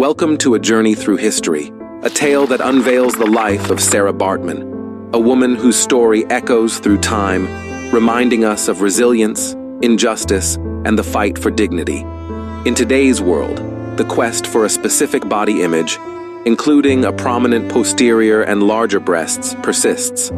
Welcome to a journey through history, a tale that unveils the life of Sara Baartman, a woman whose story echoes through time, reminding us of resilience, injustice, and the fight for dignity. In today's world, the quest for a specific body image, including a prominent posterior and larger breasts, persists.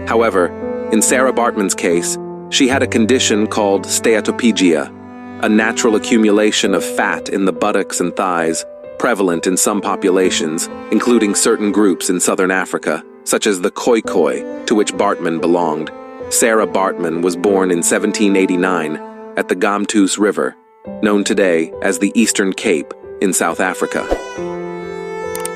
However, in Sara Baartman's case, she had a condition called steatopygia, a natural accumulation of fat in the buttocks and thighs, prevalent in some populations, including certain groups in southern Africa, such as the Khoikhoi, to which Baartman belonged. Sara Baartman was born in 1789 at the Gamtoos River, known today as the Eastern Cape in South Africa.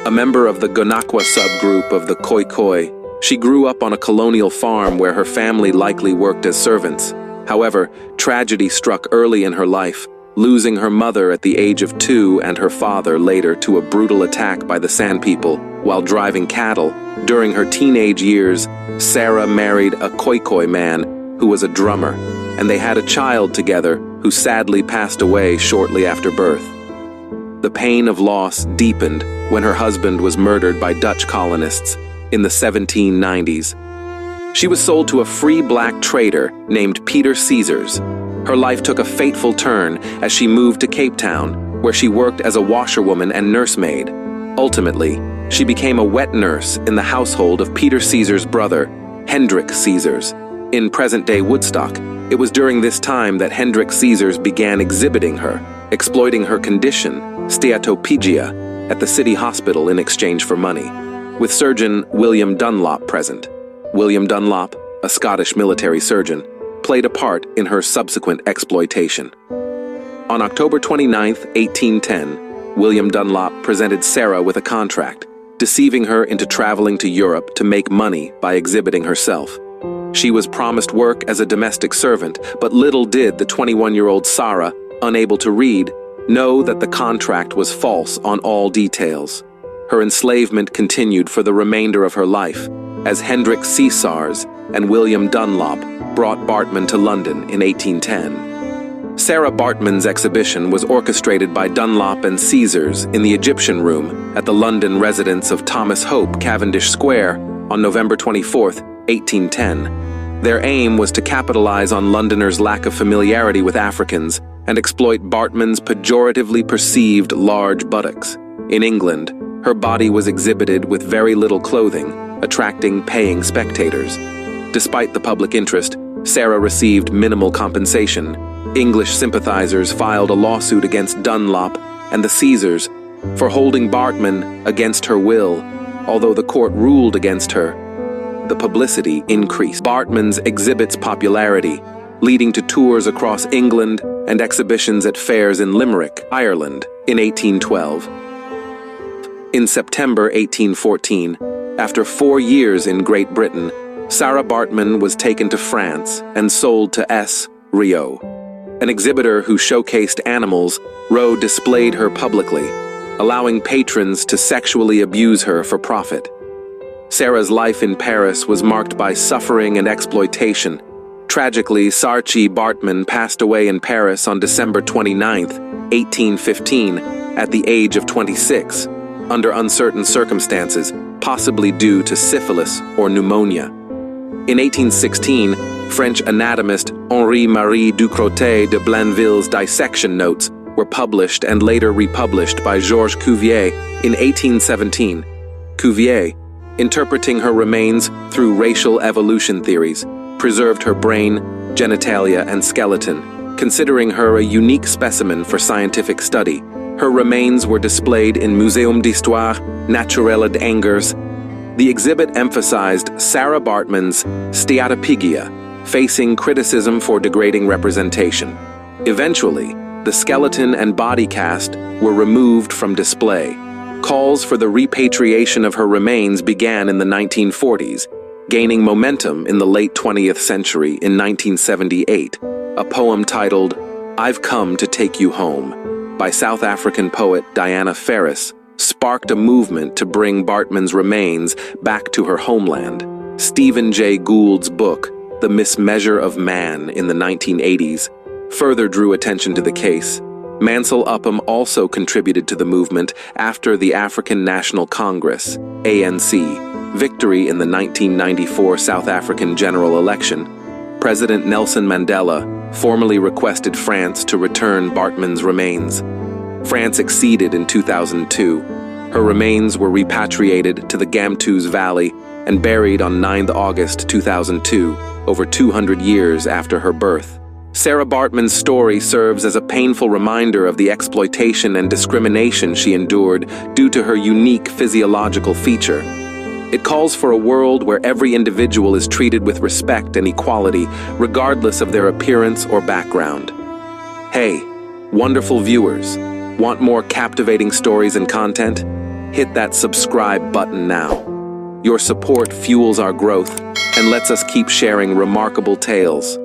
A member of the Gonakwa subgroup of the Khoikhoi, she grew up on a colonial farm where her family likely worked as servants. However, tragedy struck early in her life, losing her mother at the age of 2 and her father later to a brutal attack by the San people while driving cattle. During her teenage years, Sara married a Khoikhoi man who was a drummer, and they had a child together who sadly passed away shortly after birth. The pain of loss deepened when her husband was murdered by Dutch colonists in the 1790s. She was sold to a free black trader named Peter Caesars. Her life took a fateful turn as she moved to Cape Town, where she worked as a washerwoman and nursemaid. Ultimately, she became a wet nurse in the household of Peter Caesars' brother, Hendrik Caesars, in present-day Woodstock. It was during this time that Hendrik Caesars began exhibiting her, exploiting her condition, steatopygia, at the city hospital in exchange for money, with surgeon William Dunlop present. William Dunlop, a Scottish military surgeon, played a part in her subsequent exploitation. On October 29, 1810, William Dunlop presented Sara with a contract, deceiving her into traveling to Europe to make money by exhibiting herself. She was promised work as a domestic servant, but little did the 21-year-old Sara, unable to read, know that the contract was false on all details. Her enslavement continued for the remainder of her life, as Hendrik Caesars and William Dunlop brought Baartman to London in 1810. Sara Baartman's exhibition was orchestrated by Dunlop and Caesars in the Egyptian Room at the London residence of Thomas Hope, Cavendish Square, on November 24, 1810. Their aim was to capitalize on Londoners' lack of familiarity with Africans and exploit Baartman's pejoratively perceived large buttocks. In England, her body was exhibited with very little clothing, attracting paying spectators. Despite the public interest, Sara received minimal compensation. English sympathizers filed a lawsuit against Dunlop and the Caesars for holding Baartman against her will. Although the court ruled against her, the publicity increased. Baartman's exhibit's popularity, leading to tours across England and exhibitions at fairs in Limerick, Ireland, in 1812. In September 1814, after 4 years in Great Britain, Sara Baartman was taken to France and sold to S. Rio. An exhibitor who showcased animals, Rio displayed her publicly, allowing patrons to sexually abuse her for profit. Sara's life in Paris was marked by suffering and exploitation. Tragically, Saartjie Baartman passed away in Paris on December 29, 1815, at the age of 26, under uncertain circumstances, possibly due to syphilis or pneumonia. In 1816, French anatomist Henri-Marie Ducrotay de Blainville's dissection notes were published and later republished by Georges Cuvier in 1817. Cuvier, interpreting her remains through racial evolution theories, preserved her brain, genitalia, and skeleton, considering her a unique specimen for scientific study. Her remains were displayed in Muséum d'Histoire Naturelle d'Angers. The exhibit emphasized Sara Baartman's steatopygia, facing criticism for degrading representation. Eventually, the skeleton and body cast were removed from display. Calls for the repatriation of her remains began in the 1940s, gaining momentum in the late 20th century in 1978. A poem titled, "I've Come to Take You Home," by South African poet Diana Ferris, sparked a movement to bring Baartman's remains back to her homeland. Stephen Jay Gould's book, The Mismeasure of Man, in the 1980s, further drew attention to the case. Mansell Upham also contributed to the movement after the African National Congress, ANC, victory in the 1994 South African general election. President Nelson Mandela formally requested France to return Baartman's remains. France acceded in 2002. Her remains were repatriated to the Gamtoos Valley and buried on 9 August 2002, over 200 years after her birth. Sara Baartman's story serves as a painful reminder of the exploitation and discrimination she endured due to her unique physiological feature. It calls for a world where every individual is treated with respect and equality, regardless of their appearance or background. Hey, wonderful viewers, want more captivating stories and content? Hit that subscribe button now. Your support fuels our growth and lets us keep sharing remarkable tales.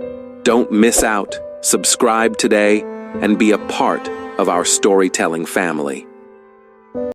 Don't miss out, subscribe today, and be a part of our storytelling family.